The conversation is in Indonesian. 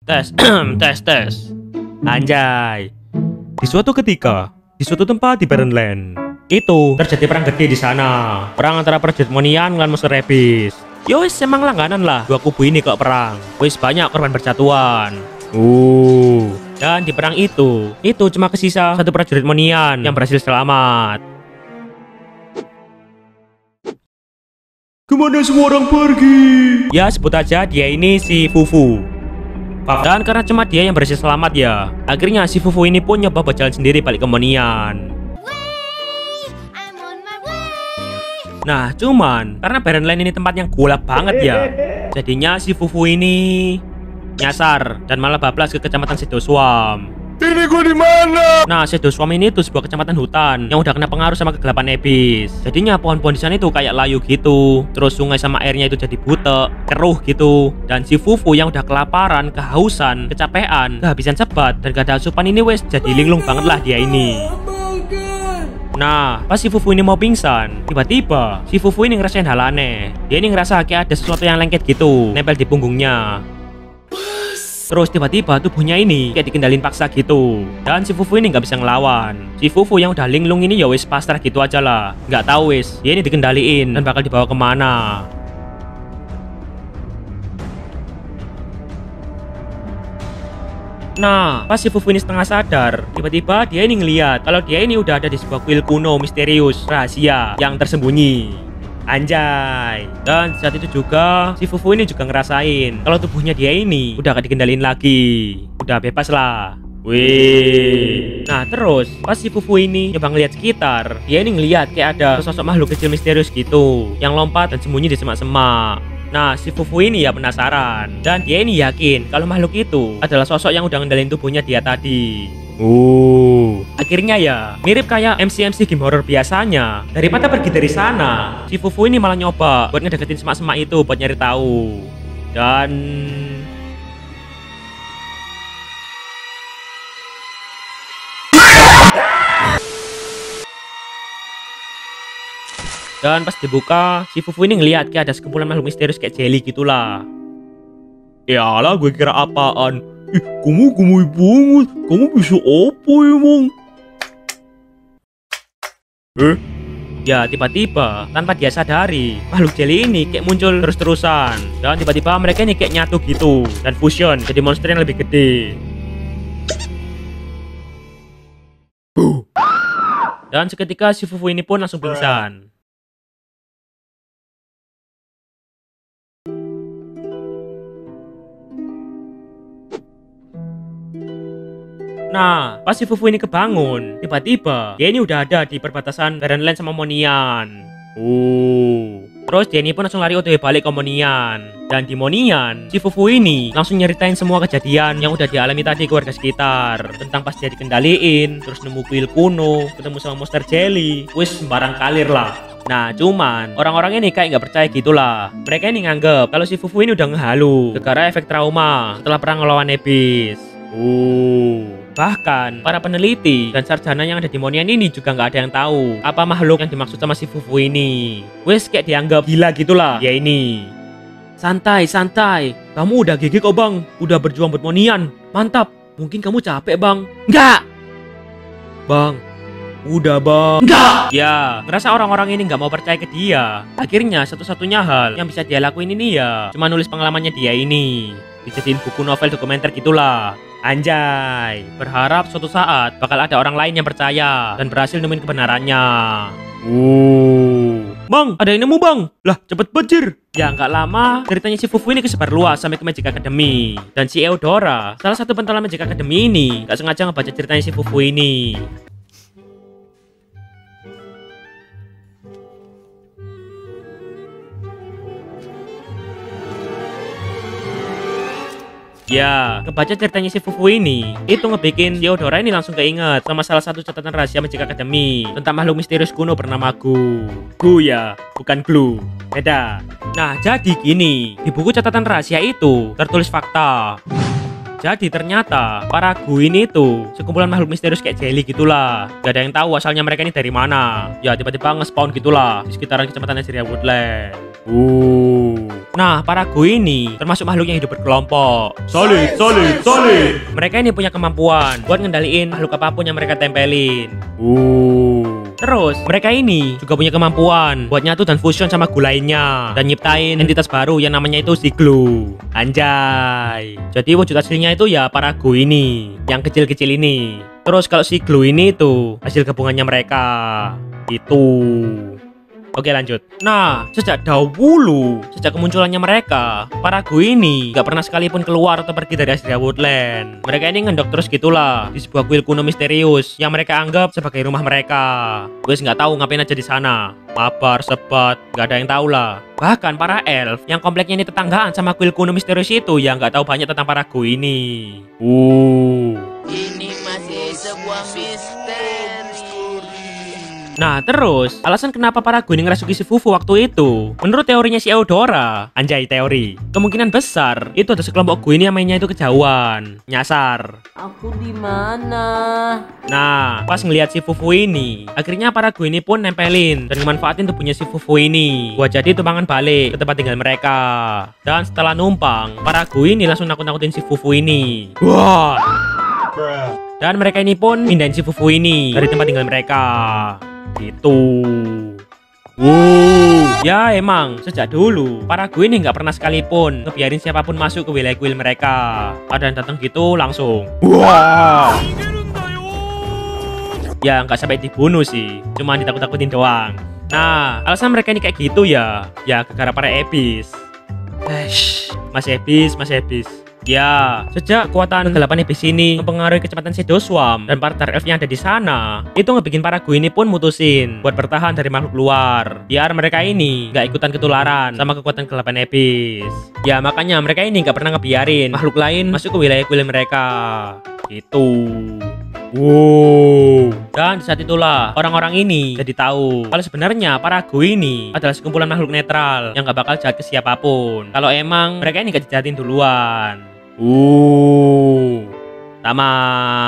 Tes, tes, tes. Anjay. Di suatu ketika, di suatu tempat di Barrenland, itu terjadi perang gede di sana. Perang antara prajurit Monian dan monster Abyss. Yo wis emang langganan lah dua kubu ini kok perang. Wis banyak korban berjatuhan. Dan di perang itu cuma kesisa satu prajurit Monian yang berhasil selamat. Kemana semua orang pergi? Ya sebut aja dia ini si Fufu. Dan karena cuma dia yang berhasil selamat ya, akhirnya si Fufu ini pun nyoba buat jalan sendiri balik ke Monian. Nah cuman karena Barrenland ini tempat yang gelap banget ya, jadinya si Fufu ini nyasar dan malah bablas ke kecamatan Shadowswamp. Ini gue di mana? Nah, Shadowswamp ini tuh sebuah kecamatan hutan yang udah kena pengaruh sama kegelapan Abyss. Jadinya pohon-pohon di sana itu kayak layu gitu. Terus sungai sama airnya itu jadi butek, keruh gitu. Dan si Fufu yang udah kelaparan, kehausan, kecapean, kehabisan sebat dan gak ada asupan ini wes jadi linglung banget lah dia ini. Nah, pas si Fufu ini mau pingsan, tiba-tiba si Fufu ini ngerasain hal aneh. Dia ini ngerasa kayak ada sesuatu yang lengket gitu, nempel di punggungnya. Terus tiba-tiba tubuhnya ini kayak dikendalin paksa gitu. Dan si Fufu ini nggak bisa ngelawan. Si Fufu yang udah linglung ini ya wis pasrah gitu aja lah. Nggak tahu wis, dia ini dikendaliin dan bakal dibawa kemana. Nah, pas si Fufu ini setengah sadar, tiba-tiba dia ini ngeliat kalau dia ini udah ada di sebuah kuil kuno misterius, rahasia, yang tersembunyi. Anjay. Dan saat itu juga si Fufu ini juga ngerasain kalau tubuhnya dia ini udah gak dikendalin lagi, udah bebas lah. Wih. Nah terus pas si Fufu ini coba ngeliat sekitar, dia ini ngeliat kayak ada sosok makhluk kecil misterius gitu yang lompat dan sembunyi di semak-semak. Nah si Fufu ini ya penasaran dan dia ini yakin kalau makhluk itu adalah sosok yang udah ngendalin tubuhnya dia tadi. Akhirnya ya mirip kayak MC game horror biasanya. Daripada pergi dari sana, si Fufu ini malah nyoba buat ngedeketin semak-semak itu buat nyari tahu. Dan pas dibuka, si Fufu ini ngeliat kayak ada sekumpulan makhluk misterius kayak jelly gitulah. Yalah, gue kira apaan? Ih, kamu gemoy banget. Kamu bisa apa emang? Ya tiba-tiba tanpa dia sadari, makhluk jelly ini kayak muncul terus-terusan. Dan tiba-tiba mereka ini kayak nyatu gitu dan fusion jadi monster yang lebih gede. Dan seketika si Fufu ini pun langsung pingsan. Nah, pas si Fufu ini kebangun, tiba-tiba dia ini udah ada di perbatasan Barrenland sama Monian. Terus dia ini pun langsung lari OTW balik ke Monian. Dan di Monian, si Fufu ini langsung nyeritain semua kejadian yang udah dialami tadi ke warga sekitar. Tentang pas dia dikendaliin, terus nemu kuil kuno, ketemu sama monster jelly. Wis sembarang kalir lah. Nah cuman orang-orang ini kayak nggak percaya gitulah. Mereka ini nganggep kalau si Fufu ini udah ngehalu gara-gara efek trauma setelah perang ngelawan Abyss. Bahkan para peneliti dan sarjana yang ada di Monian ini juga nggak ada yang tahu apa makhluk yang dimaksud sama si Fufu ini. Wes kayak dianggap gila gitulah ya ini. Santai, santai. Kamu udah gigi kok bang. Udah berjuang buat Monian. Mantap. Mungkin kamu capek bang. Enggak. Bang. Udah bang. Enggak. Ya, ngerasa orang-orang ini nggak mau percaya ke dia. Akhirnya satu-satunya hal yang bisa dia lakuin ini ya cuma nulis pengalamannya dia ini. Dijadiin buku novel dokumenter gitulah. Anjay, berharap suatu saat bakal ada orang lain yang percaya dan berhasil nemuin kebenarannya. Bang, ada yang nemu bang. Lah, cepet bajir. Ya nggak lama, ceritanya si Fufu ini kesebar luas sampai ke Magic Academy. Dan si Eudora, salah satu pentolan Magic Academy ini, nggak sengaja ngebaca ceritanya si Fufu ini. Ya, ngebaca ceritanya si Fufu ini, itu ngebikin Eudora ini langsung keinget sama salah satu catatan rahasia Magic Academy tentang makhluk misterius kuno bernama Gu. Gu ya, bukan Glue. Beda. Nah, jadi gini, di buku catatan rahasia itu tertulis fakta. Jadi ternyata para Gu ini tuh sekumpulan makhluk misterius kayak jelly gitulah. Gak ada yang tahu asalnya mereka ini dari mana. Ya tiba-tiba nge-spawn gitulah di sekitaran kecamatan Azria Woodland. Nah, para Gu ini termasuk makhluk yang hidup berkelompok. Solid. Mereka ini punya kemampuan buat ngendaliin makhluk apapun yang mereka tempelin. Terus, mereka ini juga punya kemampuan buat nyatu dan fusion sama Gu lainnya dan nyiptain entitas baru yang namanya itu Siglu. Anjay. Jadi wujud aslinya itu ya para Gu ini, yang kecil-kecil ini. Terus kalau Siglu ini tuh hasil gabungannya mereka. Itu. Oke lanjut. Nah, sejak dahulu, sejak kemunculannya mereka, para Gu ini gak pernah sekalipun keluar atau pergi dari Astria Woodland. Mereka ini ngendok terus gitulah di sebuah kuil kuno misterius yang mereka anggap sebagai rumah mereka. Gue nggak tahu ngapain aja di sana. Mabar, sebat, nggak ada yang tahu lah. Bahkan para elf yang kompleknya ini tetanggaan sama kuil kuno misterius itu yang nggak tahu banyak tentang para Gu ini. Ini masih sebuah misteri. Nah terus, alasan kenapa para Gu ini ngerasuki si Fufu waktu itu, menurut teorinya si Eudora, anjay teori, kemungkinan besar itu ada sekelompok Gu ini yang mainnya itu kejauhan, nyasar. Aku di mana? Nah, pas ngelihat si Fufu ini, akhirnya para Gu ini pun nempelin dan memanfaatin tubuhnya si Fufu ini buat jadi tumpangan balik ke tempat tinggal mereka. Dan setelah numpang, para Gu ini langsung nakut-nakutin si Fufu ini. Wah. Dan mereka ini pun pindahin si Fufu ini dari tempat tinggal mereka. Gitu. Ya emang, sejak dulu para Gu ini nggak pernah sekalipun ngebiarin siapapun masuk ke wilayah kuil mereka. Ada yang datang gitu langsung. Wah. Ya nggak sampai dibunuh sih, cuma ditakut-takutin doang. Nah, alasan mereka ini kayak gitu ya gara-gara para Abyss. Masih Abyss. Ya, sejak kekuatan kegelapan Abyss ini mempengaruhi kecepatan Shadow Swarm dan para Dark Elf yang ada di sana, itu ngebikin para Gu ini pun mutusin buat bertahan dari makhluk luar, biar mereka ini nggak ikutan ketularan sama kekuatan kegelapan Abyss. Ya, makanya mereka ini nggak pernah ngebiarin makhluk lain masuk ke wilayah kuil mereka. Gitu. Dan di saat itulah orang-orang ini jadi tahu kalau sebenarnya para Gu ini adalah sekumpulan makhluk netral yang nggak bakal jahat ke siapapun. Kalau emang mereka ini gak dijahatin duluan. Tamat.